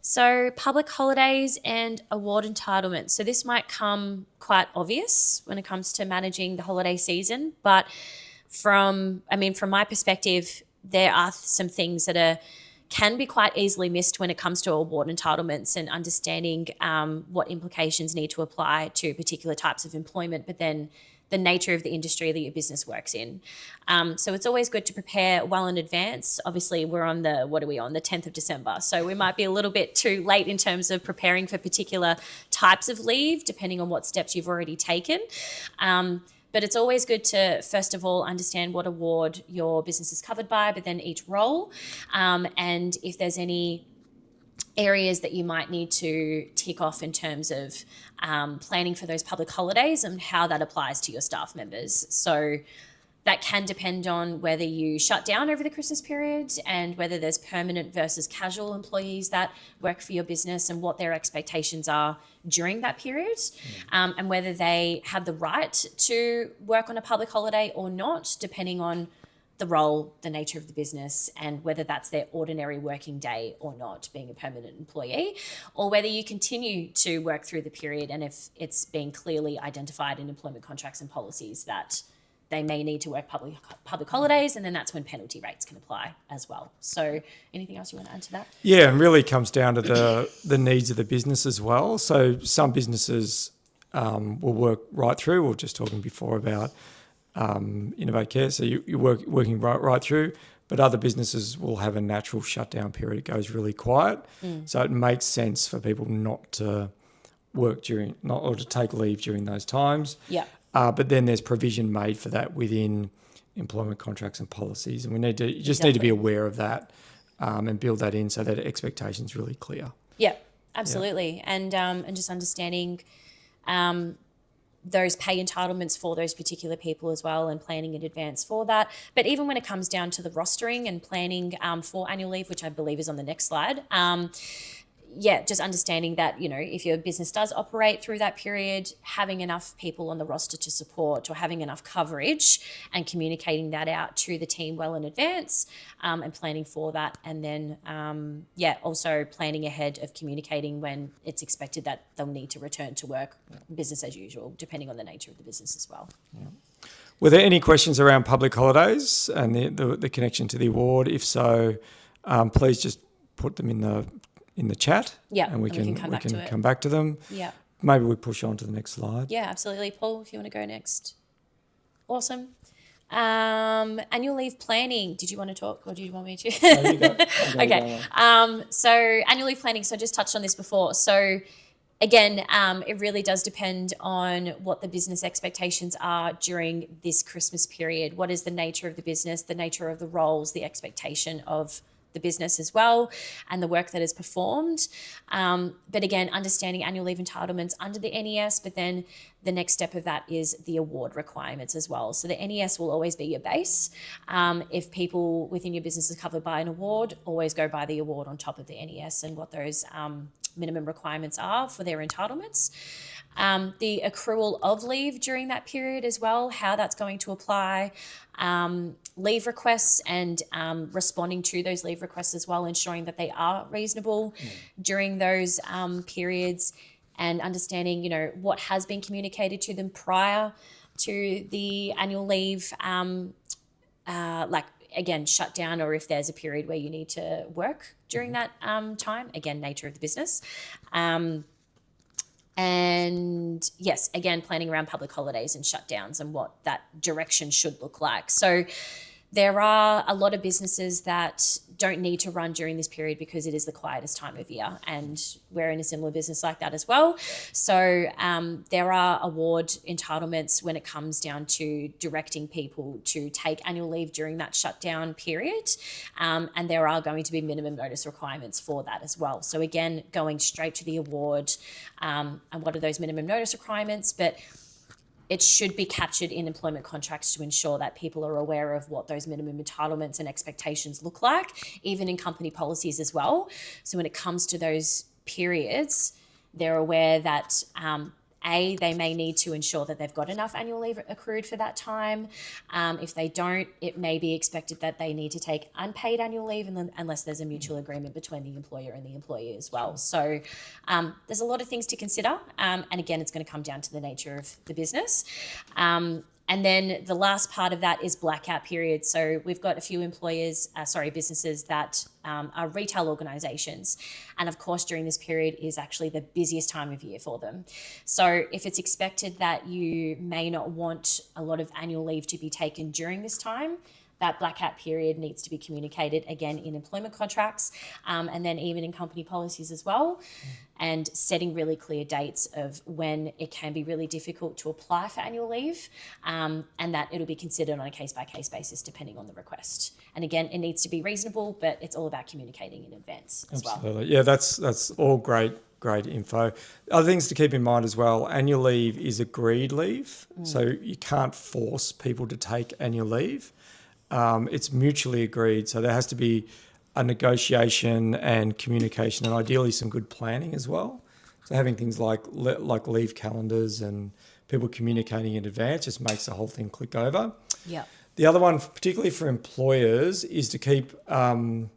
So public holidays and award entitlements. So this might come quite obvious when it comes to managing the holiday season, but from my perspective, there are some things that can be quite easily missed when it comes to award entitlements and understanding what implications need to apply to particular types of employment, but then the nature of the industry that your business works in. So it's always good to prepare well in advance. Obviously, we're on the 10th of December. So we might be a little bit too late in terms of preparing for particular types of leave, depending on what steps you've already taken. But it's always good to, first of all, understand what award your business is covered by, but then each role. And if there's any areas that you might need to tick off in terms of planning for those public holidays and how that applies to your staff members. So that can depend on whether you shut down over the Christmas period and whether there's permanent versus casual employees that work for your business and what their expectations are during that period, and whether they have the right to work on a public holiday or not, depending on the role, the nature of the business, and whether that's their ordinary working day or not, being a permanent employee, or whether you continue to work through the period and if it's been clearly identified in employment contracts and policies that they may need to work public holidays, and then that's when penalty rates can apply as well. So anything else you want to add to that? Yeah, and really comes down to the needs of the business as well. So some businesses will work right through. We were just talking before about Innovate Care, so you're working right through, but other businesses will have a natural shutdown period. It goes really quiet. So it makes sense for people not to work or to take leave during those times. Yeah. But then there's provision made for that within employment contracts and policies, and you just need to be aware of that and build that in so that expectation's really clear. Yeah, absolutely. Yeah. And just understanding those pay entitlements for those particular people as well, and planning in advance for that. But even when it comes down to the rostering and planning for annual leave, which I believe is on the next slide, just understanding that, if your business does operate through that period, having enough people on the roster to support or having enough coverage and communicating that out to the team well in advance, and planning for that. And then, also planning ahead of communicating when it's expected that they'll need to return to work, business as usual, depending on the nature of the business as well. Yeah. Were there any questions around public holidays and the connection to the award? If so, please just put them in the chat, and we can come back to them. Yeah. Maybe we push on to the next slide. Yeah, absolutely. Paul, if you want to go next. Awesome. Annual leave planning. Did you want to talk or do you want me to? No, you go. Okay. So annual leave planning. So I just touched on this before. So again, it really does depend on what the business expectations are during this Christmas period. What is the nature of the business, the nature of the roles, the expectation of the business as well, and the work that is performed. But again, understanding annual leave entitlements under the NES, but then the next step of that is the award requirements as well. So the NES will always be your base. If people within your business is covered by an award, always go by the award on top of the NES and what those minimum requirements are for their entitlements. The accrual of leave during that period as well, how that's going to apply, leave requests and responding to those leave requests as well, ensuring that they are reasonable during those periods, and understanding, what has been communicated to them prior to the annual leave, again, shut down, or if there's a period where you need to work during that time, again, nature of the business. And yes, again, planning around public holidays and shutdowns and what that direction should look like. So there are a lot of businesses that don't need to run during this period because it is the quietest time of year, and we're in a similar business like that as well. So there are award entitlements when it comes down to directing people to take annual leave during that shutdown period, and there are going to be minimum notice requirements for that as well. So again, going straight to the award, and what are those minimum notice requirements, but it should be captured in employment contracts to ensure that people are aware of what those minimum entitlements and expectations look like, even in company policies as well. So when it comes to those periods, they're aware that they may need to ensure that they've got enough annual leave accrued for that time. If they don't, it may be expected that they need to take unpaid annual leave, unless there's a mutual agreement between the employer and the employee as well. So there's a lot of things to consider. And again, it's going to come down to the nature of the business. And then the last part of that is blackout period. So we've got a few businesses that are retail organisations. And of course, during this period is actually the busiest time of year for them. So if it's expected that you may not want a lot of annual leave to be taken during this time, that blackout period needs to be communicated again in employment contracts, and then even in company policies as well, and setting really clear dates of when it can be really difficult to apply for annual leave, and that it'll be considered on a case-by-case basis depending on the request. And again, it needs to be reasonable, but it's all about communicating in advance as well. Absolutely. Yeah, that's all great info. Other things to keep in mind as well, annual leave is agreed leave, so you can't force people to take annual leave. It's mutually agreed, so there has to be a negotiation and communication, and ideally some good planning as well. So having things like leave calendars and people communicating in advance just makes the whole thing click over. Yeah. The other one, particularly for employers, is to keep in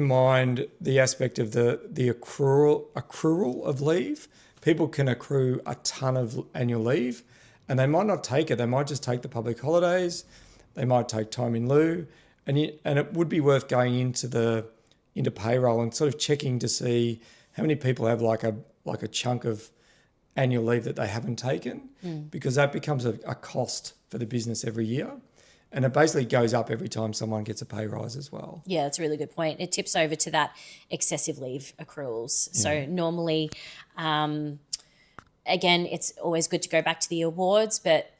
mind the aspect of the accrual of leave. People can accrue a ton of annual leave, and they might not take it. They might just take the public holidays. They might take time in lieu, and it would be worth going into payroll and sort of checking to see how many people have like a chunk of annual leave that they haven't taken, because that becomes a cost for the business every year, and it basically goes up every time someone gets a pay rise as well. Yeah, that's a really good point. It tips over to that excessive leave accruals. Yeah. So normally, again, it's always good to go back to the awards, but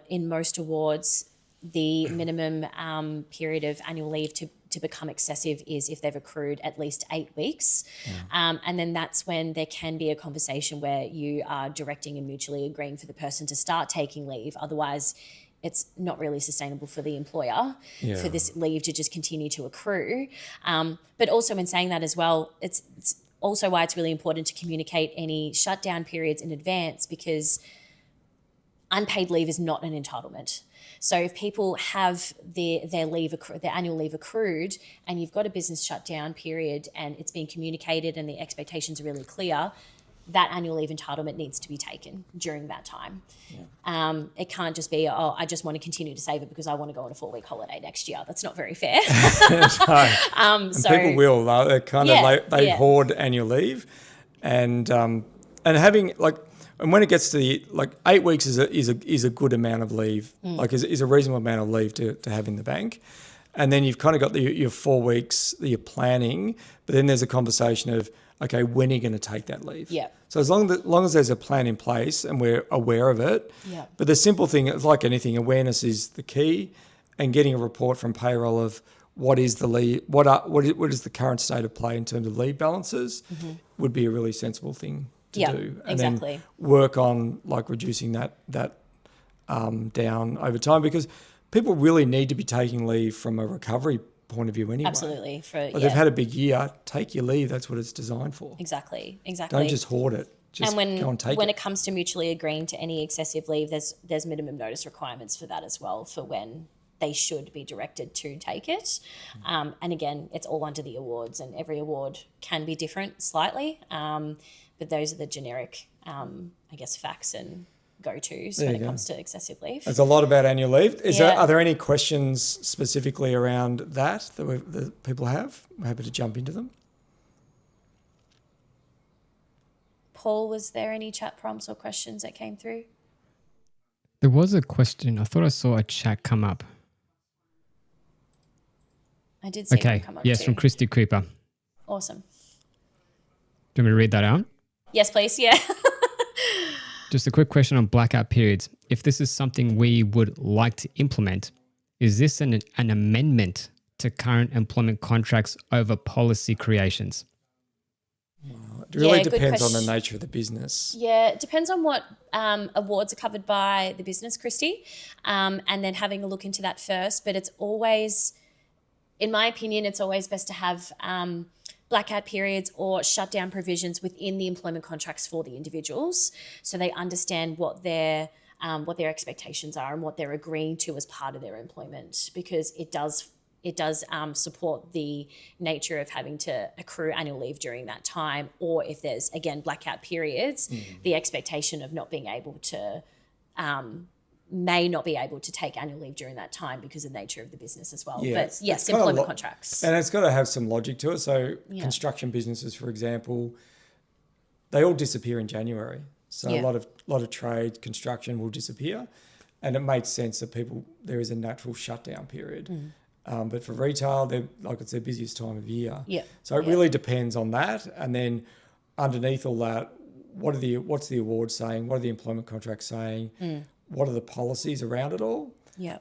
in most awards, the minimum period of annual leave to become excessive is if they've accrued at least 8 weeks. And then that's when there can be a conversation where you are directing and mutually agreeing for the person to start taking leave. Otherwise, it's not really sustainable for the employer for this leave to just continue to accrue. But also in saying that as well, it's also why it's really important to communicate any shutdown periods in advance, because unpaid leave is not an entitlement. So if people have their annual leave accrued, and you've got a business shutdown period and it's been communicated and the expectations are really clear, that annual leave entitlement needs to be taken during that time. Yeah. It can't just be, I just want to continue to save it because I want to go on a 4-week holiday next year. That's not very fair. And people will, they kind of they hoard annual leave, and having and when it gets to 8 weeks is a good amount of leave, is a reasonable amount of leave to have in the bank. And then you've kind of got your 4 weeks that you're planning, but then there's a conversation of, okay, when are you going to take that leave? Yeah. So as long as there's a plan in place and we're aware of it, but the simple thing is, like anything, awareness is the key, and getting a report from payroll of what is the leave, what is the current state of play in terms of leave balances would be a really sensible thing to do, and then work on reducing that down over time, because people really need to be taking leave from a recovery point of view anyway. Absolutely. They've had a big year, take your leave. That's what it's designed for. Exactly. Don't just hoard it. Just go and take it. When it comes to mutually agreeing to any excessive leave, there's minimum notice requirements for that as well, for when they should be directed to take it. And again, it's all under the awards, and every award can be different slightly. But those are the generic, facts and go-tos when it comes to excessive leave. There's a lot about annual leave. Are there any questions specifically around that people have? I'm happy to jump into them. Paul, was there any chat prompts or questions that came through? There was a question. I thought I saw a chat come up. I did see one come up yes, too. From Christy Creeper. Awesome. Do you want me to read that out? Yes, please. Yeah. Just a quick question on blackout periods. If this is something we would like to implement, is this an amendment to current employment contracts over policy creations? It really depends on the nature of the business. Yeah, it depends on what awards are covered by the business, Christy, and then having a look into that first. But it's always, in my opinion, it's always best to have blackout periods or shutdown provisions within the employment contracts for the individuals, so they understand what their expectations are and what they're agreeing to as part of their employment, because it does support the nature of having to accrue annual leave during that time, or if there's, again, blackout periods, the expectation of not being able to may not be able to take annual leave during that time because of the nature of the business as well. Yeah, But yes, employment contracts. And it's got to have some logic to it. So construction businesses, for example, they all disappear in January. So a lot of trade, construction will disappear. And it makes sense that there is a natural shutdown period. But for retail, it's their busiest time of year. Yeah. So it really depends on that. And then underneath all that, what's the award saying? What are the employment contracts saying? What are the policies around it all? Yeah.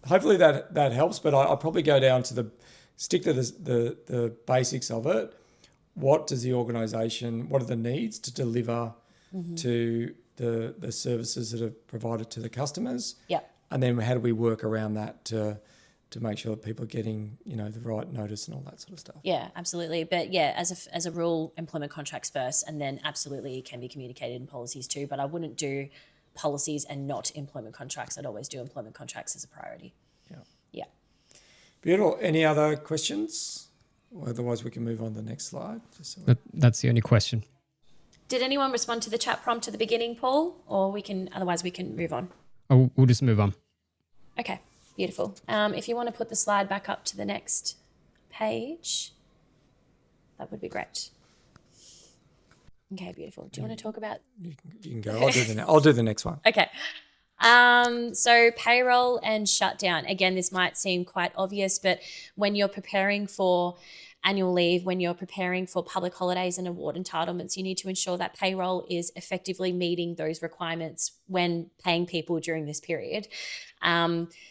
Hopefully that helps, but I'll probably go down to stick to the basics of it. What are the needs to deliver to the services that are provided to the customers? Yeah. And then how do we work around that to make sure that people are getting, the right notice and all that sort of stuff? Yeah, absolutely. But yeah, as a rule, employment contracts first, and then absolutely it can be communicated in policies too. But I wouldn't do policies and not employment contracts. I'd always do employment contracts as a priority. Yeah. Yeah. Beautiful. Any other questions? Otherwise, we can move on to the next slide. That's the only question. Did anyone respond to the chat prompt at the beginning, Paul? Or otherwise we can move on. Oh, we'll just move on. Okay, beautiful. If you want to put the slide back up to the next page, that would be great. Okay, beautiful. Do you want to talk about? You can go. I'll do the next one. Okay. So payroll and shutdown. Again, this might seem quite obvious, but when you're preparing for annual leave, when you're preparing for public holidays and award entitlements, you need to ensure that payroll is effectively meeting those requirements when paying people during this period.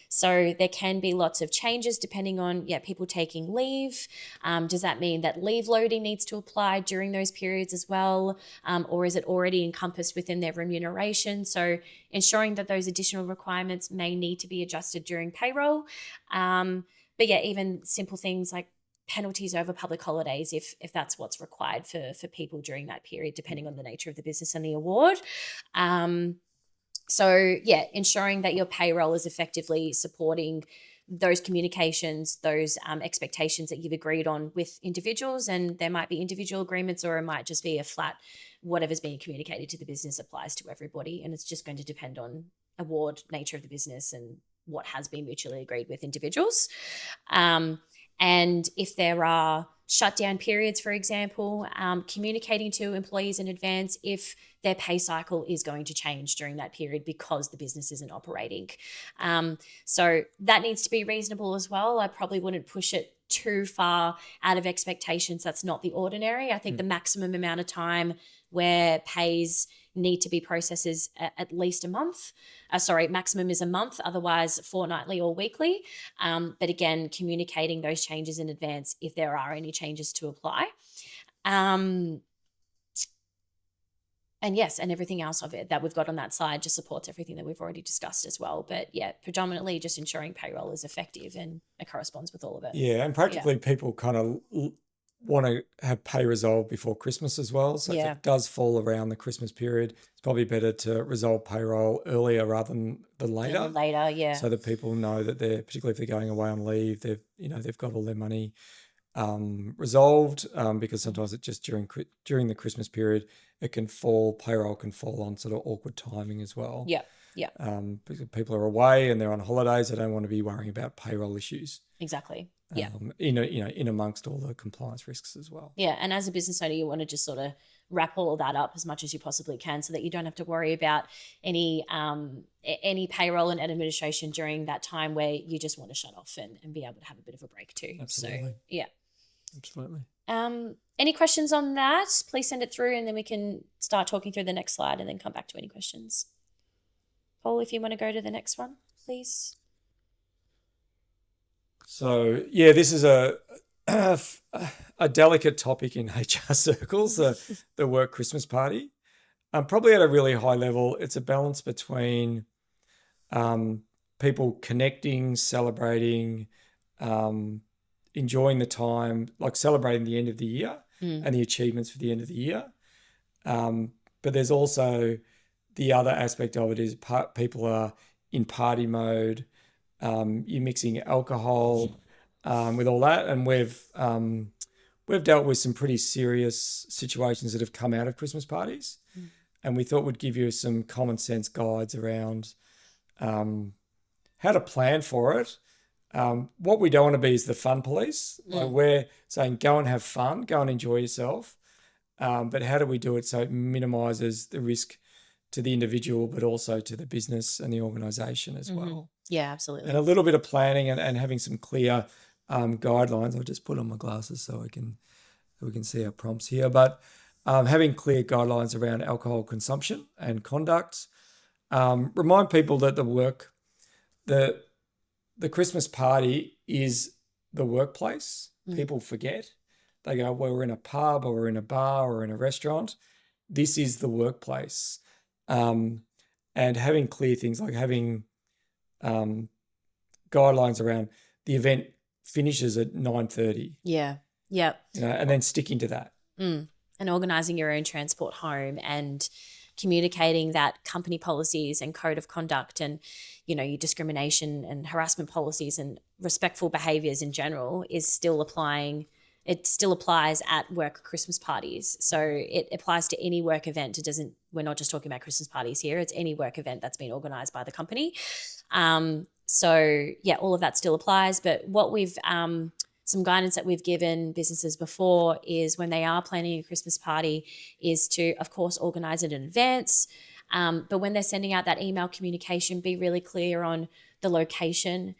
So there can be lots of changes depending on people taking leave. Does that mean that leave loading needs to apply during those periods as well? Or is it already encompassed within their remuneration? So ensuring that those additional requirements may need to be adjusted during payroll. But even simple things like penalties over public holidays, if that's what's required for people during that period, depending on the nature of the business and the award. So ensuring that your payroll is effectively supporting those communications, those expectations that you've agreed on with individuals, and there might be individual agreements, or it might just be a flat, whatever's being communicated to the business applies to everybody, and it's just going to depend on award, nature of the business, and what has been mutually agreed with individuals. And if there are shutdown periods, for example, communicating to employees in advance if their pay cycle is going to change during that period because the business isn't operating. So that needs to be reasonable as well. I probably wouldn't push it too far out of expectations. That's not the ordinary. I think the maximum amount of time where pays need to be processed is at least a month. Maximum is a month, otherwise fortnightly or weekly. But again, communicating those changes in advance if there are any changes to apply. And everything else of it that we've got on that slide just supports everything that we've already discussed as well. But predominantly just ensuring payroll is effective and it corresponds with all of it. Yeah, and practically people kind of want to have pay resolved before Christmas as well. So if it does fall around the Christmas period, it's probably better to resolve payroll earlier rather than later. So that people know that particularly if they're going away on leave, they've got all their money resolved, because sometimes it just during the Christmas period, payroll can fall on sort of awkward timing as well. Because people are away and they're on holidays, they don't want to be worrying about payroll issues. Exactly. In amongst all the compliance risks as well. Yeah, and as a business owner, you want to just sort of wrap all of that up as much as you possibly can, so that you don't have to worry about any payroll and administration during that time where you just want to shut off and be able to have a bit of a break too. Absolutely. So absolutely. Any questions on that? Please send it through, and then we can start talking through the next slide, and then come back to any questions. Paul, if you want to go to the next one, please. So this is a delicate topic in HR circles, the work Christmas party. Probably at a really high level, it's a balance between people connecting, celebrating, enjoying the time, like celebrating the end of the year and the achievements for the end of the year. But there's also the other aspect of it is people are in party mode. You're mixing alcohol with all that, and we've dealt with some pretty serious situations that have come out of Christmas parties, and we thought we'd give you some common sense guides around how to plan for it. What we don't want to be is the fun police. Like we're saying, go and have fun, go and enjoy yourself. But how do we do it so it minimises the risk to the individual, but also to the business and the organisation as well? Yeah, absolutely. And a little bit of planning and having some clear guidelines. I'll just put on my glasses so we can see our prompts here. But having clear guidelines around alcohol consumption and conduct. Remind people that the Christmas party is the workplace. People forget. They go, well, we're in a pub or we're in a bar or in a restaurant. This is the workplace. And having clear things like having guidelines around the event finishes at 9:30. Yeah. Yeah. And then sticking to that. And organising your own transport home and communicating that company policies and code of conduct and, your discrimination and harassment policies and respectful behaviours in general is still applying. It still applies at work Christmas parties. So it applies to any work event. We're not just talking about Christmas parties here. It's any work event that's been organised by the company. So yeah, all of that still applies. But what we've, some guidance that we've given businesses before is when they are planning a Christmas party is to, of course, organise it in advance. But when they're sending out that email communication, be really clear on the location,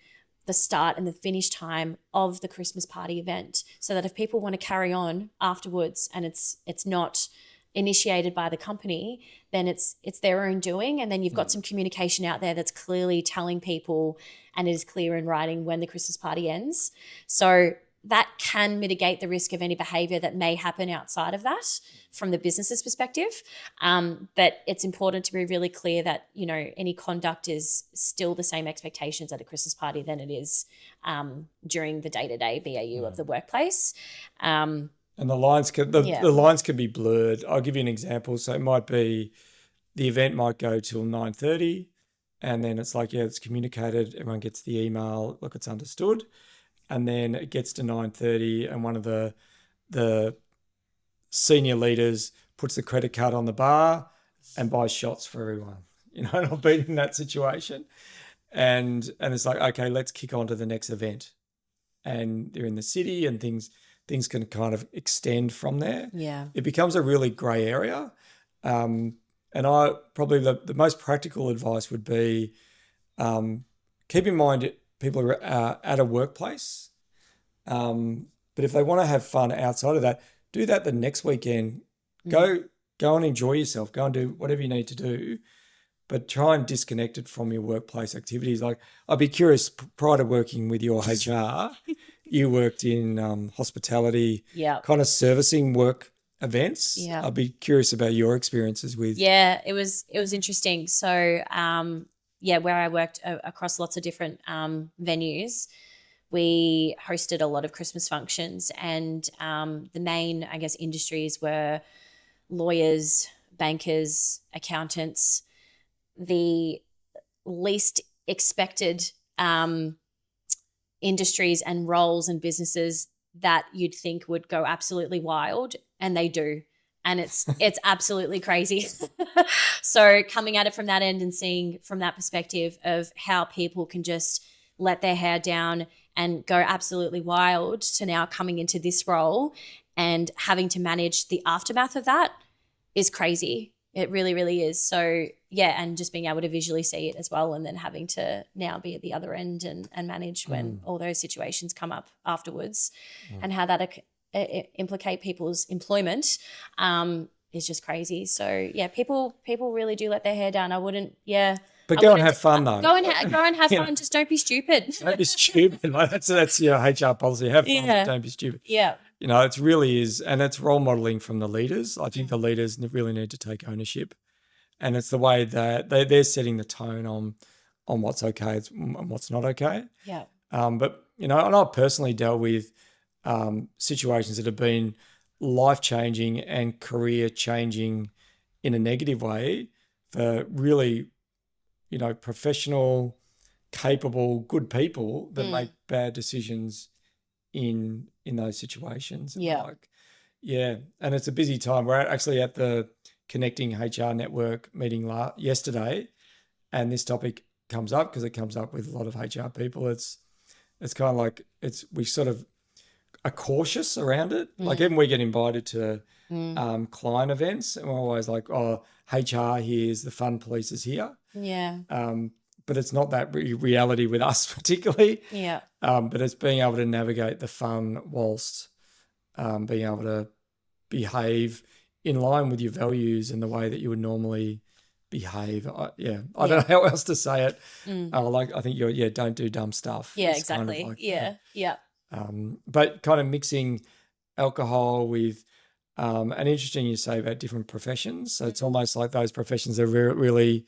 the start and the finish time of the Christmas party event, so that if people want to carry on afterwards and it's not initiated by the company, then it's their own doing. And then you've got some communication out there that's clearly telling people, and it is clear in writing when the Christmas party ends. So that can mitigate the risk of any behaviour that may happen outside of that from the business's perspective. But it's important to be really clear that, any conduct is still the same expectations at a Christmas party than it is during the day-to-day BAU of the workplace. And the lines the lines can be blurred. I'll give you an example. So it might be the event might go till 9:30, and then it's like, it's communicated, everyone gets the email, look, it's understood. And then it gets to 9:30 and one of the senior leaders puts the credit card on the bar and buys shots for everyone. And I've been in that situation. And it's like, okay, let's kick on to the next event. And they're in the city and things can kind of extend from there. Yeah. It becomes a really grey area. And I probably the most practical advice would be keep in mind people are at a workplace. But if they want to have fun outside of that, do that the next weekend. Go and enjoy yourself. Go and do whatever you need to do. But try and disconnect it from your workplace activities. Like, I'd be curious, prior to working with your HR, you worked in hospitality, kind of servicing work events. Yeah. I'd be curious about your experiences with. Yeah, it was interesting. So, where I worked across lots of different venues, we hosted a lot of Christmas functions, and the main, I guess, industries were lawyers, bankers, accountants. The least expected industries and roles and businesses that you'd think would go absolutely wild, and they do. And it's absolutely crazy. So coming at it from that end and seeing from that perspective of how people can just let their hair down and go absolutely wild, to now coming into this role and having to manage the aftermath of that is crazy. It really, really is. So yeah, and just being able to visually see it as well, and then having to now be at the other end and manage when all those situations come up afterwards, and how that implicate people's employment is just crazy. So yeah, people really do let their hair down. I wouldn't, But go and have fun though. Go and have fun. Just don't be stupid. Don't be stupid. Like, that's your HR policy. Have fun, but don't be stupid. Yeah. It really is, and it's role modeling from the leaders. I think the leaders really need to take ownership, and it's the way that they're setting the tone on what's okay and what's not okay. Yeah. But and I've personally dealt with situations that have been life-changing and career-changing in a negative way for really, professional, capable, good people that make bad decisions in those situations. Yeah. And it's a busy time. We're actually at the Connecting HR Network meeting yesterday, and this topic comes up because it comes up with a lot of HR people. It's kind of like we sort of are cautious around it. Like even we get invited to client events, and we're always like, "Oh, HR here is the fun police is here." Yeah. But it's not that reality with us particularly. Yeah. But it's being able to navigate the fun whilst being able to behave in line with your values and the way that you would normally behave. I don't know how else to say it. I think don't do dumb stuff. Yeah, It's exactly. kind of like yeah. but kind of mixing alcohol with, and interesting you say about different professions. So it's almost like those professions are really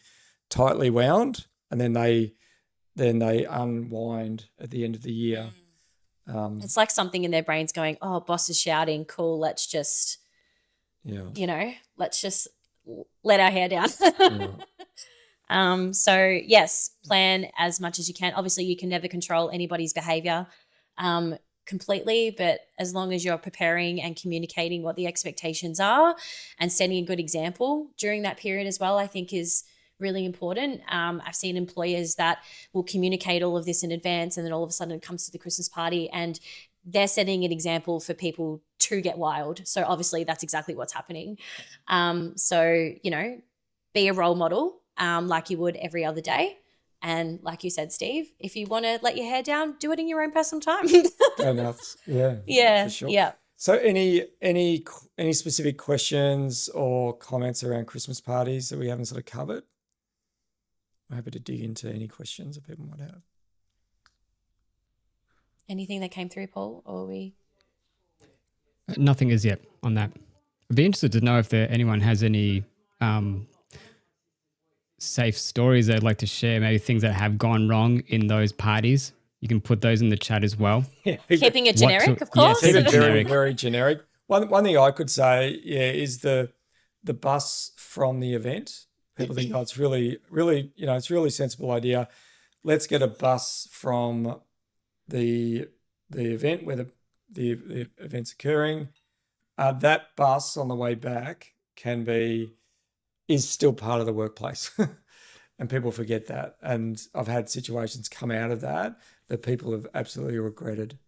tightly wound, and then they unwind at the end of the year. It's like something in their brains going, "Oh, boss is shouting. Cool. Let's just, let's just let our hair down." So yes, plan as much as you can. Obviously, you can never control anybody's behavior completely, but as long as you're preparing and communicating what the expectations are and setting a good example during that period as well, I think is really important. I've seen employers that will communicate all of this in advance, and then all of a sudden it comes to the Christmas party and they're setting an example for people to get wild. So obviously that's exactly what's happening. So, be a role model like you would every other day. And like you said, Steve, if you want to let your hair down, do it in your own personal time. Go nuts. Yeah. Yeah. For sure. Yeah. So any specific questions or comments around Christmas parties that we haven't sort of covered? I'm happy to dig into any questions that people might have. Anything that came through, Paul, or we? Nothing as yet on that. I'd be interested to know if anyone has any safe stories they'd like to share, maybe things that have gone wrong in those parties. You can put those in the chat as well. Keeping it generic, of course. Yes, Keep it very, very generic. One thing I could say, is the bus from the event. People think, it's really, really, it's a really sensible idea. Let's get a bus from the event where the event's occurring. That bus on the way back is still part of the workplace. And people forget that. And I've had situations come out of that people have absolutely regretted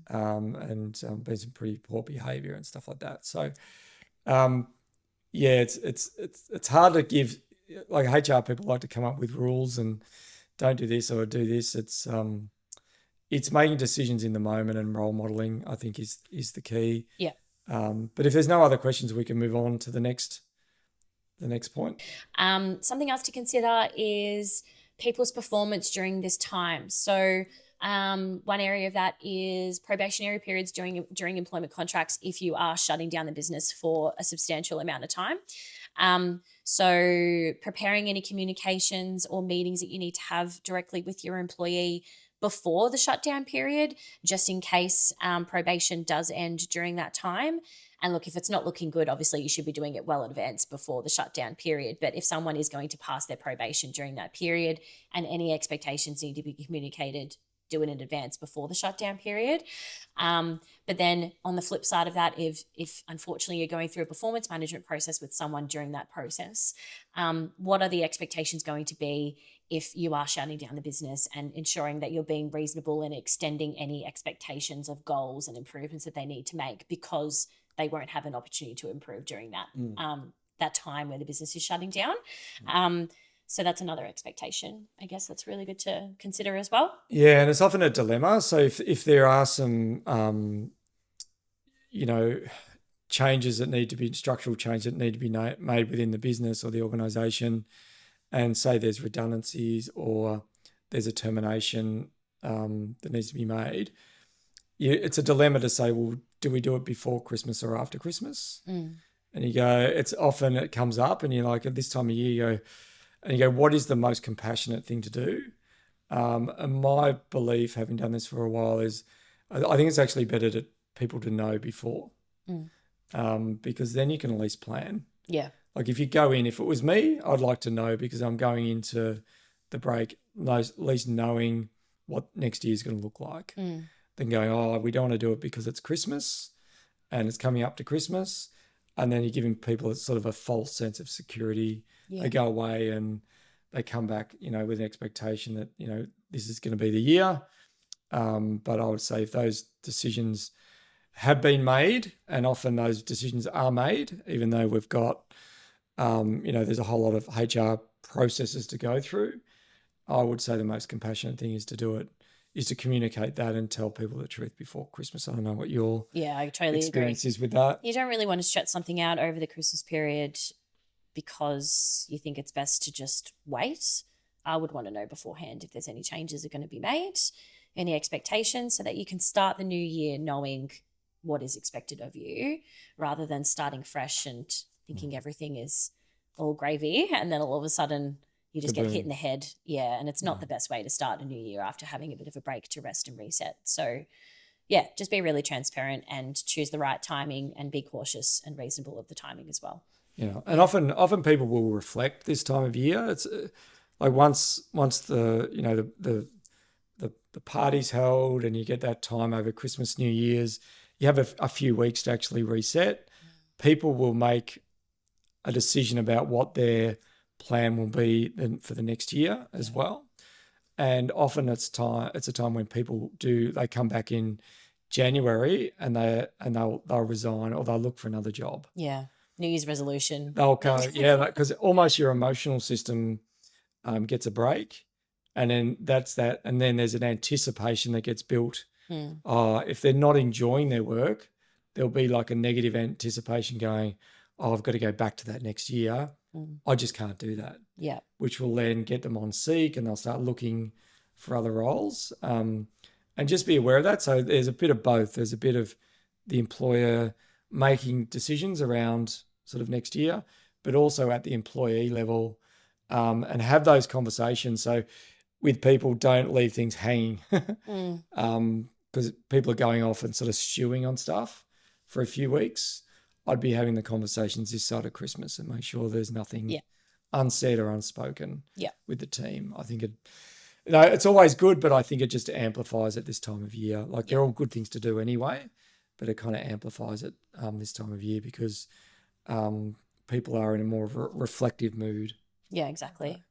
and been some pretty poor behavior and stuff like that. So, it's hard to give, like HR people like to come up with rules and don't do this or do this. It's making decisions in the moment, and role modeling, I think, is the key. Yeah. But if there's no other questions, we can move on to the next point. Something else to consider is people's performance during this time. So one area of that is probationary periods during employment contracts if you are shutting down the business for a substantial amount of time. So preparing any communications or meetings that you need to have directly with your employee before the shutdown period, just in case probation does end during that time. And look, if it's not looking good, obviously you should be doing it well in advance before the shutdown period. But if someone is going to pass their probation during that period and any expectations need to be communicated, do it in advance before the shutdown period. But then on the flip side of that, if unfortunately you're going through a performance management process with someone during that process, what are the expectations going to be if you are shutting down the business, and ensuring that you're being reasonable and extending any expectations of goals and improvements that they need to make, because they won't have an opportunity to improve during that time where the business is shutting down. So that's another expectation, I guess, that's really good to consider as well. Yeah, and it's often a dilemma. So if there are some, changes that need to be, structural changes that need to be made within the business or the organisation, and say there's redundancies or there's a termination that needs to be made, it's a dilemma to say, well, do we do it before Christmas or after Christmas? And you go, it comes up, and you're like, at this time of year, you go, what is the most compassionate thing to do? And my belief, having done this for a while, is I think it's actually better to people to know before, because then you can at least plan. Yeah. Like if you go in, if it was me, I'd like to know because I'm going into the break at least knowing what next year's going to look like. Than going, oh, we don't want to do it because it's Christmas and it's coming up to Christmas. And then you're giving people a sort of a false sense of security. Yeah. They go away and they come back, with an expectation that, this is going to be the year. But I would say if those decisions have been made, and often those decisions are made, even though we've got, there's a whole lot of HR processes to go through, I would say the most compassionate thing is to communicate that and tell people the truth before Christmas. I don't know what your I totally experience agree. is with that. You don't really want to shut something out over the Christmas period because you think it's best to just wait. I would want to know beforehand if there's any changes are going to be made, any expectations, so that you can start the new year knowing what is expected of you rather than starting fresh and thinking everything is all gravy and then all of a sudden you just get hit in the head. Yeah, and it's not the best way to start a new year after having a bit of a break to rest and reset. So, yeah, just be really transparent and choose the right timing and be cautious and reasonable of the timing as well. Yeah, and often people will reflect this time of year. It's like once the party's held and you get that time over Christmas, New Year's, you have a few weeks to actually reset. People will make a decision about what their plan will be for the next year as well. And often it's a time when people they come back in January and they'll resign or they'll look for another job. Yeah. New Year's resolution. They'll go, because almost your emotional system gets a break, and then that's that. And then there's an anticipation that gets built. If they're not enjoying their work, there'll be like a negative anticipation going, oh, I've got to go back to that next year. I just can't do that. Yeah. Which will then get them on Seek and they'll start looking for other roles. And just be aware of that. So there's a bit of both. There's a bit of the employer making decisions around sort of next year, but also at the employee level, and have those conversations. So with people, don't leave things hanging because people are going off and sort of stewing on stuff for a few weeks. I'd be having the conversations this side of Christmas and make sure there's nothing unsaid or unspoken with the team. I think it's always good, but I think it just amplifies it this time of year. Like they're all good things to do anyway, but it kind of amplifies it this time of year because people are in a more of a reflective mood. Yeah, exactly.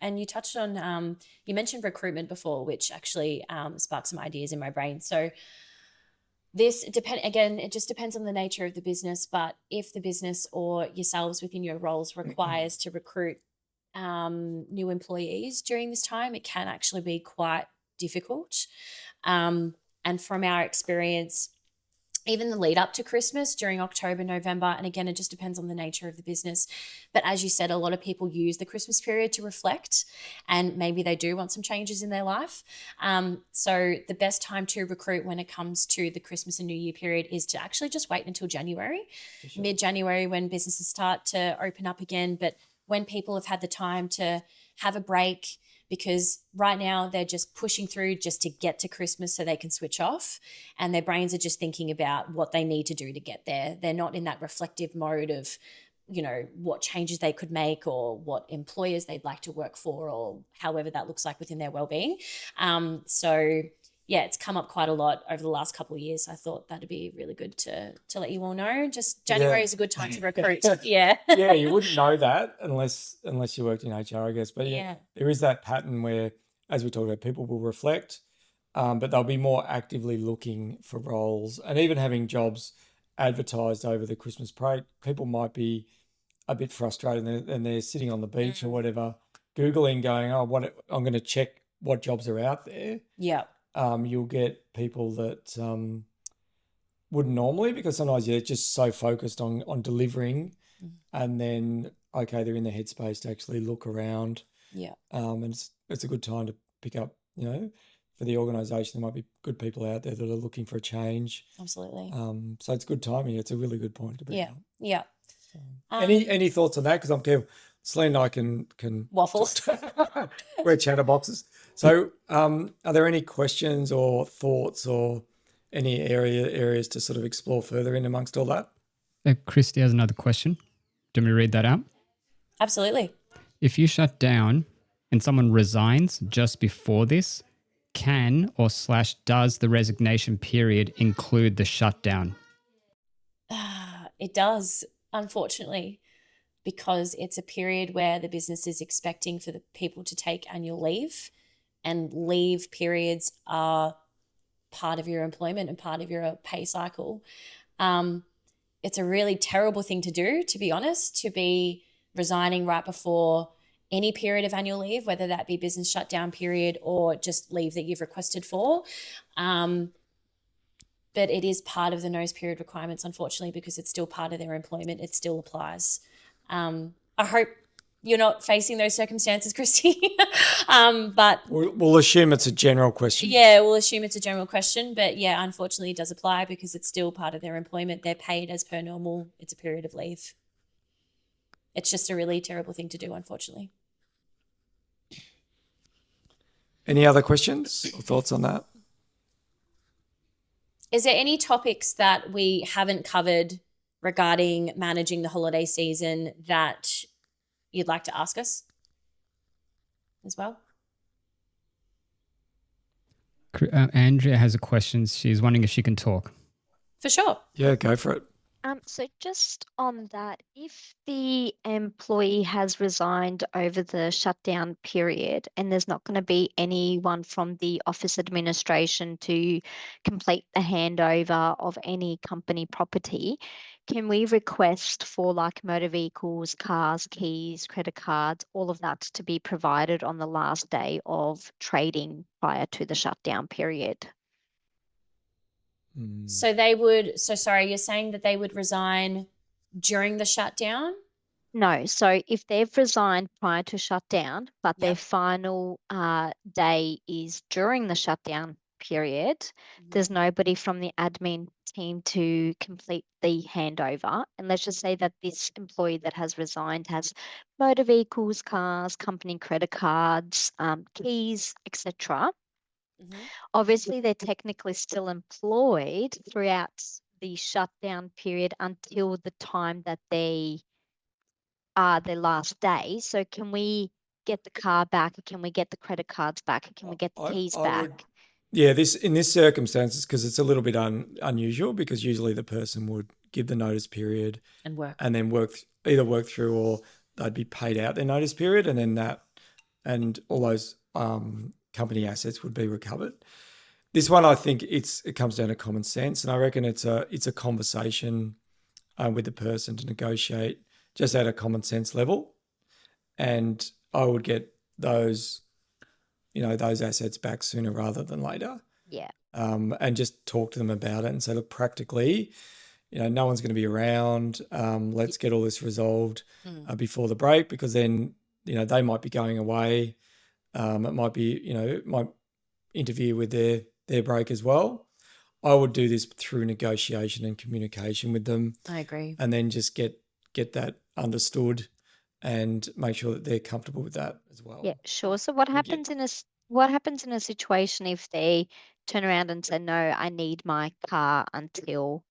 And you touched on, you mentioned recruitment before, which actually sparked some ideas in my brain. So it just depends on the nature of the business, but if the business or yourselves within your roles requires to recruit new employees during this time, it can actually be quite difficult. And from our experience, even the lead up to Christmas during October, November, and again, it just depends on the nature of the business. But as you said, a lot of people use the Christmas period to reflect and maybe they do want some changes in their life. So the best time to recruit when it comes to the Christmas and New Year period is to actually just wait until January, mid-January when businesses start to open up again. But when people have had the time to have a break, because right now they're just pushing through just to get to Christmas so they can switch off and their brains are just thinking about what they need to do to get there. They're not in that reflective mode of, what changes they could make or what employers they'd like to work for or however that looks like within their well-being. It's come up quite a lot over the last couple of years. I thought that'd be really good to let you all know. Just January is a good time to recruit. Yeah, you wouldn't know that unless you worked in HR, I guess. But there is that pattern where, as we talked about, people will reflect, but they'll be more actively looking for roles and even having jobs advertised over the Christmas break. People might be a bit frustrated and they're sitting on the beach or whatever, Googling, going, I'm going to check what jobs are out there. Yeah. You'll get people that wouldn't normally, because sometimes you're just so focused on delivering and then, they're in the headspace to actually look around. Yeah. And it's a good time to pick up, for the organisation, there might be good people out there that are looking for a change. Absolutely. So it's good timing. It's a really good point to bring up. Yeah. So, any thoughts on that? Because I'm careful. Celine and I can waffle. We're chatterboxes. So, are there any questions or thoughts or any areas to sort of explore further in amongst all that? Christy has another question. Do you want me to read that out? Absolutely. If you shut down and someone resigns just before this, can or slash does the resignation period include the shutdown? It does, unfortunately, because it's a period where the business is expecting for the people to take annual leave, and leave periods are part of your employment and part of your pay cycle. It's a really terrible thing to do, to be honest, to be resigning right before any period of annual leave, whether that be business shutdown period or just leave that you've requested for. But it is part of the notice period requirements, unfortunately, because it's still part of their employment. It still applies. I hope you're not facing those circumstances, Christy. But We'll assume it's a general question. yeah, we'll assume it's a general question. But yeah, unfortunately, it does apply because it's still part of their employment. They're paid as per normal. It's a period of leave. It's just a really terrible thing to do, unfortunately. Any other questions or thoughts on that? Is there any topics that we haven't covered regarding managing the holiday season that you'd like to ask us as well? Andrea has a question. She's wondering if she can talk. For sure. Yeah, go for it. So just on that, if the employee has resigned over the shutdown period and there's not going to be anyone from the office administration to complete the handover of any company property, can we request for like motor vehicles, cars, keys, credit cards, all of that to be provided on the last day of trading prior to the shutdown period? So sorry, you're saying that they would resign during the shutdown? No, so if they've resigned prior to shutdown, but their Yep. final day is during the shutdown period, there's nobody from the admin team to complete the handover. And let's just say that this employee that has resigned has motor vehicles, cars, company credit cards, keys, etc. Obviously, they're technically still employed throughout the shutdown period until the time that they are their last day. So can we get the car back? Can we get the credit cards back? Can we get the keys back? Yeah, in this circumstances, because it's a little bit unusual, because usually the person would give the notice period And work. and then either work through, or they'd be paid out their notice period, and then all those company assets would be recovered. This one, I think it comes down to common sense, and I reckon it's a conversation with the person to negotiate just at a common sense level, and I would get those assets back sooner rather than later. Yeah. And just talk to them about it and say, look, practically, no one's going to be around. Let's get all this resolved before the break, because then, they might be going away. It might be, might interfere with their break as well. I would do this through negotiation and communication with them. I agree. And then just get that understood and make sure that they're comfortable with that as well. Yeah, sure. So what happens in a situation if they turn around and say, no, I need my car until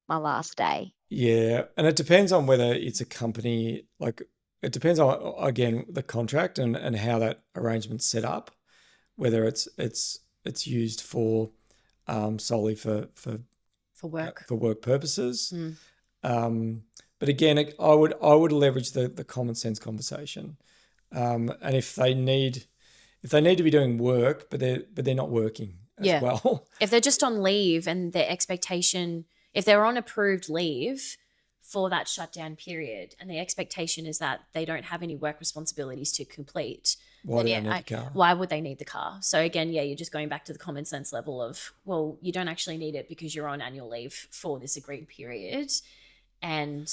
my last day? Yeah, and it depends on whether it's a company, it depends on, again, the contract and how that arrangement's set up, whether it's used for solely for work. For work purposes. But again, I would leverage the common sense conversation. And if they need to be doing work, but they're not working as well. If they're just on leave and their expectation, if they're on approved leave for that shutdown period and the expectation is that they don't have any work responsibilities to complete, why do they need the car? Why would they need the car? So again, you're just going back to the common sense level of, well, you don't actually need it because you're on annual leave for this agreed period. And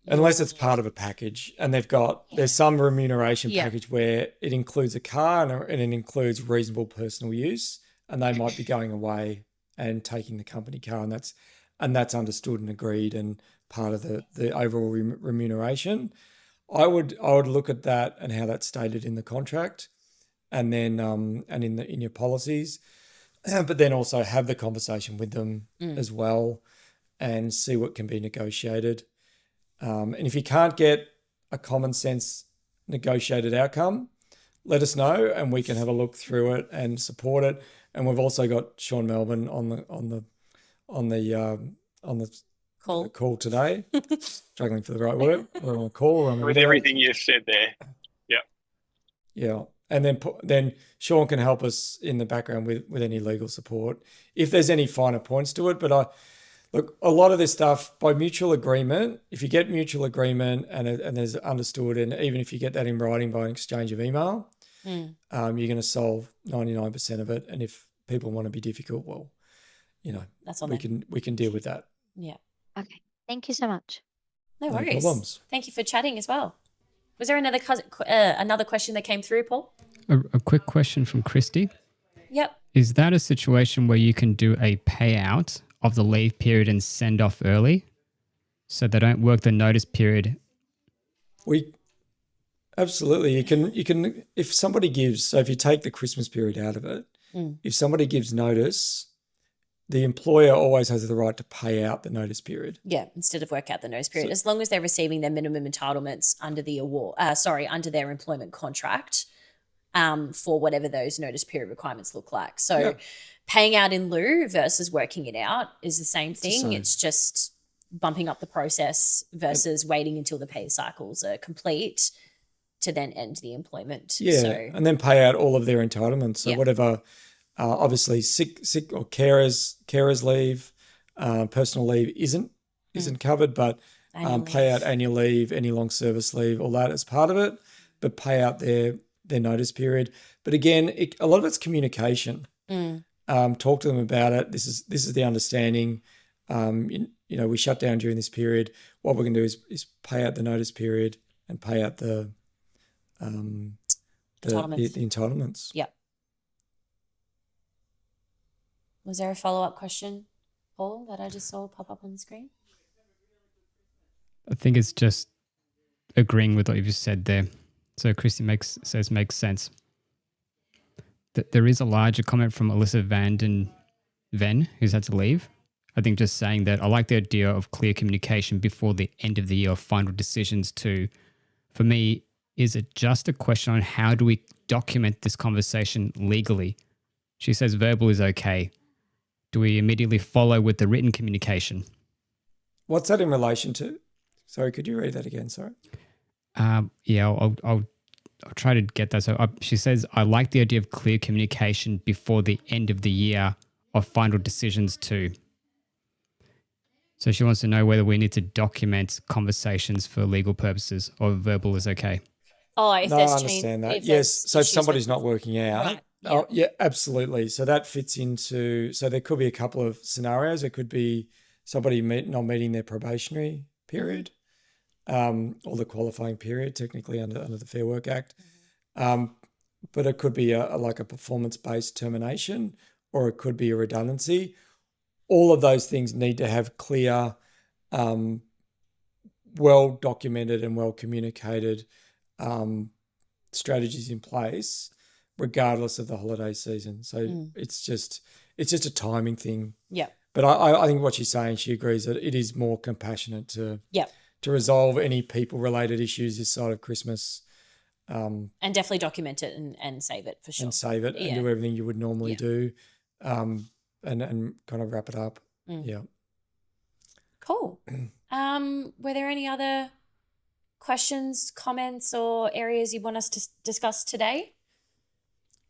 unless it's part of a package and there's some remuneration package where it includes a car and it includes reasonable personal use, and they might be going away and taking the company car, and that's understood and agreed and part of the overall remuneration. I would look at that and how that's stated in the contract, and then and in your policies, but then also have the conversation with them as well, and see what can be negotiated. And if you can't get a common sense negotiated outcome, let us know and we can have a look through it and support it. And we've also got Sean Melbourne on the call today. Struggling for the right word. We're on a call. We're on a With video. everything you've said there. Yeah. And then Sean can help us in the background with any legal support if there's any finer points to it. But look, a lot of this stuff by mutual agreement, if you get mutual agreement and there's understood, and even if you get that in writing by an exchange of email, you're going to solve 99% of it. And if people want to be difficult, well, that's on we can deal with that. Yeah. Okay. Thank you so much. No No worries. problems. Thank you for chatting as well. Was there another question that came through, Paul? A quick question from Christy. Yep. Is that a situation where you can do a payout of the leave period and send off early so they don't work the notice period? Absolutely. You can if somebody gives, so if you take the Christmas period out of it, if somebody gives notice, the employer always has the right to pay out the notice period. Yeah, instead of work out the notice period, as long as they're receiving their minimum entitlements under the under their employment contract, for whatever those notice period requirements look like. So paying out in lieu versus working it out is the same thing. It's just bumping up the process versus waiting until the pay cycles are complete to then end the employment. Yeah, and then pay out all of their entitlements. So whatever, obviously sick or carers leave, personal leave isn't covered, but pay out annual leave, any long service leave, all that is part of it, but pay out their notice period. But again, a lot of it's communication. Talk to them about it. This is the understanding. We shut down during this period. What we're going to do is pay out the notice period and pay out the entitlements. Yep. Was there a follow-up question, Paul, that I just saw pop up on the screen? I think it's just agreeing with what you've just said there. So Christy makes sense. There is a larger comment from Alyssa Ven, who's had to leave. I think just saying that I like the idea of clear communication before the end of the year of final decisions too. For me, is it just a question on how do we document this conversation legally? She says verbal is okay. Do we immediately follow with the written communication? What's that in relation to? Sorry, could you read that again? Sorry. I'll try to get that. So she says, I like the idea of clear communication before the end of the year of final decisions too. So she wants to know whether we need to document conversations for legal purposes or verbal is okay. Oh, if no, there's I understand change, that. Yes. So if somebody's not working out, right, oh, yeah, absolutely. So that fits into, so there could be a couple of scenarios. It could be somebody not meeting their probationary period, or the qualifying period, technically under the Fair Work Act. But it could be like a performance-based termination, or it could be a redundancy. All of those things need to have clear, well-documented and well-communicated strategies in place, regardless of the holiday season. So it's just a timing thing. Yeah. But I think what she's saying, she agrees that it is more compassionate to resolve any people-related issues this side of Christmas. And definitely document it and save it for sure. And save it and do everything you would normally do, and kind of wrap it up. Yeah. Cool. Were there any other questions, comments, or areas you want us to discuss today?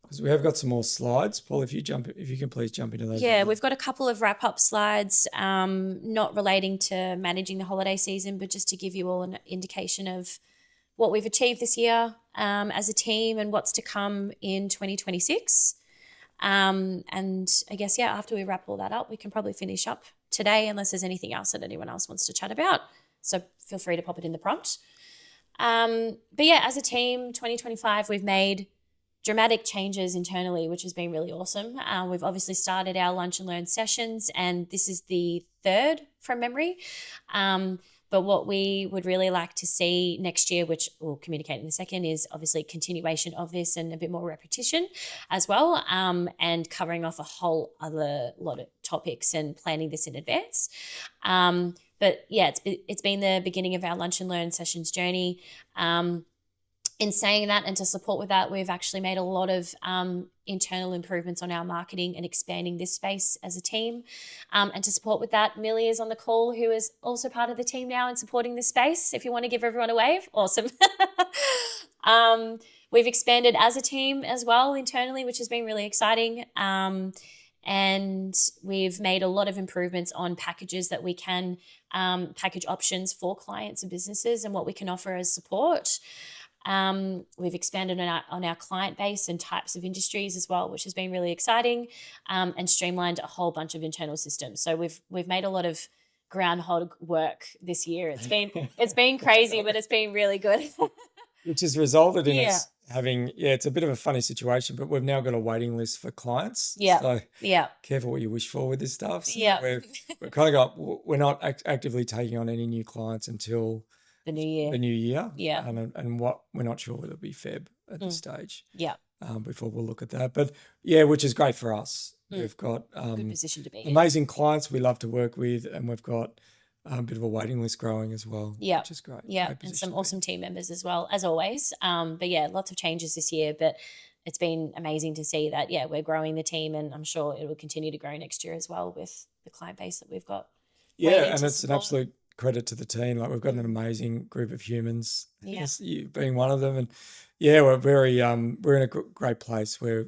Because we have got some more slides. Paul, if you can please jump into those. Yeah, we've got a couple of wrap-up slides, not relating to managing the holiday season, but just to give you all an indication of what we've achieved this year as a team and what's to come in 2026. And I guess, after we wrap all that up, we can probably finish up today unless there's anything else that anyone else wants to chat about. So feel free to pop it in the prompt. But as a team, 2025, we've made dramatic changes internally, which has been really awesome. We've obviously started our lunch and learn sessions, and this is the third from memory. But But what we would really like to see next year, which we'll communicate in a second, is obviously continuation of this and a bit more repetition as well, and covering off a whole other lot of topics and planning this in advance. But yeah, it's been the beginning of our Lunch and Learn sessions journey. In saying that, and to support with that, we've actually made a lot of internal improvements on our marketing and expanding this space as a team. And to support with that, Millie is on the call, who is also part of the team now and supporting this space. If you want to give everyone a wave, awesome. We've expanded as a team as well internally, which has been really exciting. And we've made a lot of improvements on packages that we can, package options for clients and businesses and what we can offer as support. We've expanded on our client base and types of industries as well, which has been really exciting, and streamlined a whole bunch of internal systems. So we've made a lot of groundhog work this year. It's been crazy, but it's been really good. Which has resulted in us having, it's a bit of a funny situation, but we've now got a waiting list for clients. Yeah. So Yeah. careful what you wish for with this stuff. So Yeah. we're kind of we're not actively taking on any new clients until The new year. Yeah. And what we're not sure whether it'll be Feb at this stage. Yeah. Before we'll look at that. But yeah, which is great for us. We've got Good position to be in. amazing clients we love to work with, and we've got a bit of a waiting list growing as well. Yeah. Which is great. Yeah. Great And position some to be awesome team members as well, as always. But yeah, lots of changes this year, but it's been amazing to see that, we're growing the team, and I'm sure it will continue to grow next year as well with the client base that we've got. Yeah, and it's an absolute credit to the team. Like, we've got an amazing group of humans. Yeah. Yes, you being one of them. And we're very we're in a great place where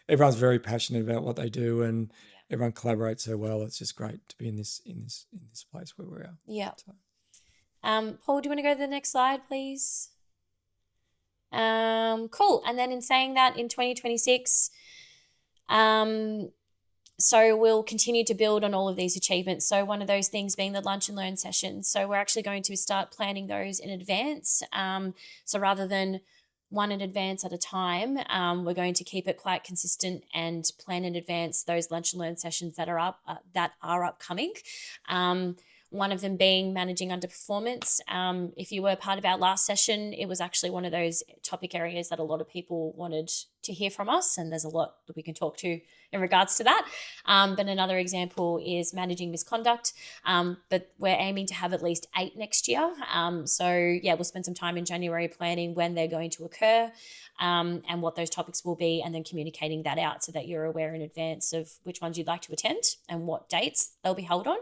everyone's very passionate about what they do, and everyone collaborates so well. It's just great to be in this place where we're at. Yeah. So. Paul, do you want to go to the next slide, please? Cool. And then in saying that, in 2026, so we'll continue to build on all of these achievements. So one of those things being the Lunch and Learn sessions. So we're actually going to start planning those in advance. So rather than one in advance at a time, we're going to keep it quite consistent and plan in advance those Lunch and Learn sessions that are upcoming. One of them being managing underperformance. If you were part of our last session, it was actually one of those topic areas that a lot of people wanted to hear from us, and there's a lot that we can talk to in regards to that. But another example is managing misconduct, but we're aiming to have at least 8 next year. So we'll spend some time in January planning when they're going to occur, and what those topics will be, and then communicating that out so that you're aware in advance of which ones you'd like to attend and what dates they'll be held on.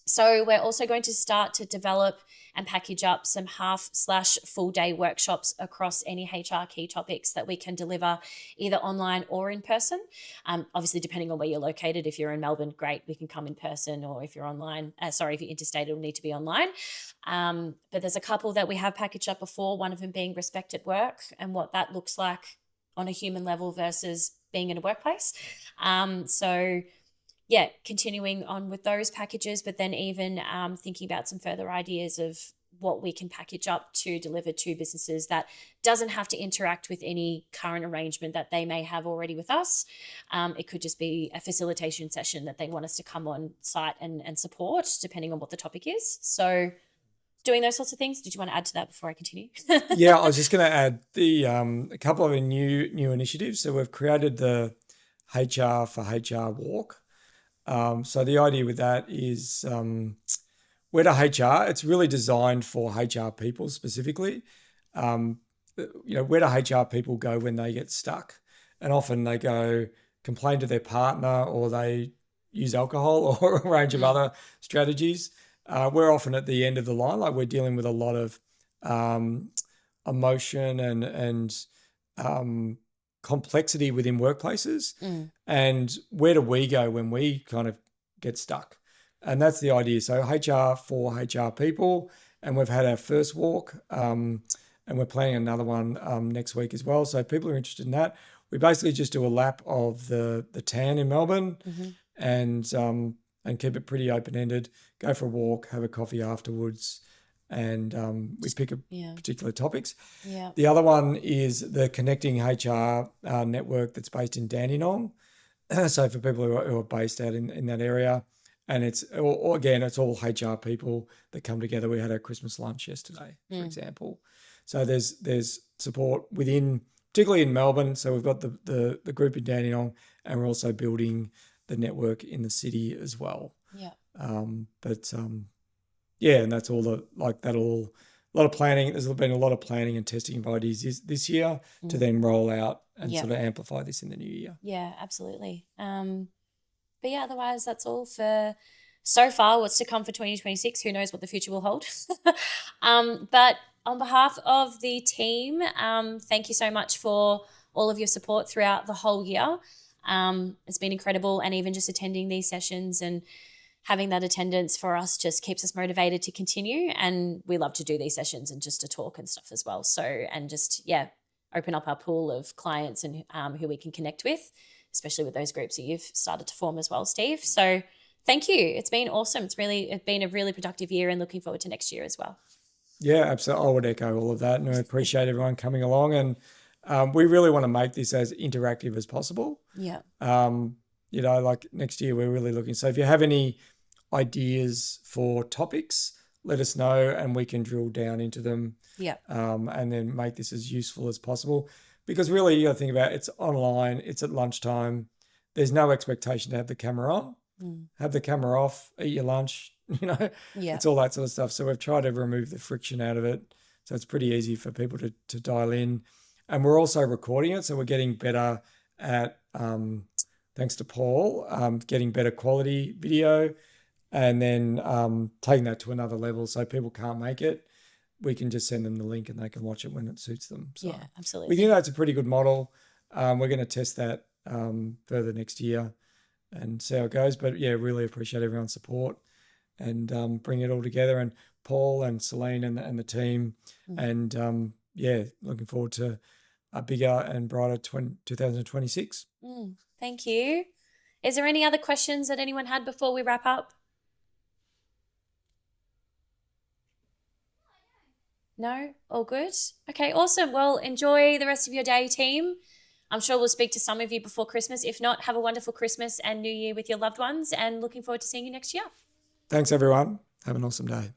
So we're also going to start to develop and package up some half/full day workshops across any HR key topics that we can deliver either online or in person. Obviously, depending on where you're located. If you're in Melbourne, great, we can come in person, or if you're online, if you're interstate, it'll need to be online. But there's a couple that we have packaged up before, one of them being respect at work and what that looks like on a human level versus being in a workplace. Continuing on with those packages, but then even thinking about some further ideas of what we can package up to deliver to businesses that doesn't have to interact with any current arrangement that they may have already with us. It could just be a facilitation session that they want us to come on site and support, depending on what the topic is. So doing those sorts of things. Did you want to add to that before I continue? Yeah, I was just going to add a couple of new initiatives. So we've created the HR for HR walk. So the idea with that is Where to HR, it's really designed for HR people specifically. Where do HR people go when they get stuck? And often they go complain to their partner, or they use alcohol or a range of other strategies. We're often at the end of the line, like we're dealing with a lot of emotion and complexity within workplaces. And where do we go when we kind of get stuck? And that's the idea. So HR for HR people, and we've had our first walk, and we're planning another one next week as well. So if people are interested in that, we basically just do a lap of the tan in Melbourne, and keep it pretty open-ended. Go for a walk, have a coffee afterwards, and we pick particular topics. The other one is the Connecting HR network that's based in Dandenong. So for people who are based out in that area, And it's again, it's all HR people that come together. We had a Christmas lunch yesterday, for example. So there's support within, particularly in Melbourne. So we've got the group in Dandenong, and we're also building the network in the city as well. Yeah. And that's all a lot of planning. There's been a lot of planning and testing of ideas this year to then roll out and sort of amplify this in the new year. Yeah, absolutely. But yeah, otherwise that's all for so far. What's to come for 2026? Who knows what the future will hold? But on behalf of the team, thank you so much for all of your support throughout the whole year. It's been incredible, and even just attending these sessions and having that attendance for us just keeps us motivated to continue. And we love to do these sessions and just to talk and stuff as well. So, and just, open up our pool of clients and who we can connect with, especially with those groups that you've started to form as well, Steve. So thank you. It's been awesome. It's been a really productive year, and looking forward to next year as well. Yeah, absolutely. I would echo all of that, and I appreciate everyone coming along. And we really want to make this as interactive as possible. Yeah. Like next year, we're really looking. So if you have any ideas for topics, let us know, and we can drill down into them. Yeah. And then make this as useful as possible. Because really, you got to think about it's online, it's at lunchtime. There's no expectation to have the camera on. Have the camera off, eat your lunch, it's all that sort of stuff. So we've tried to remove the friction out of it. So it's pretty easy for people to dial in. And we're also recording it. So we're getting better at, thanks to Paul, getting better quality video, and then taking that to another level. So people can't make it, we can just send them the link and they can watch it when it suits them. So yeah, absolutely. we think that's a pretty good model. We're going to test that further next year and see how it goes. But yeah, really appreciate everyone's support and bring it all together. And Paul and Celine and the team. And looking forward to a bigger and brighter 2026. Thank you. Is there any other questions that anyone had before we wrap up? No? All good? Okay, awesome. Well, enjoy the rest of your day, team. I'm sure we'll speak to some of you before Christmas. If not, have a wonderful Christmas and New Year with your loved ones, and looking forward to seeing you next year. Thanks, everyone. Have an awesome day.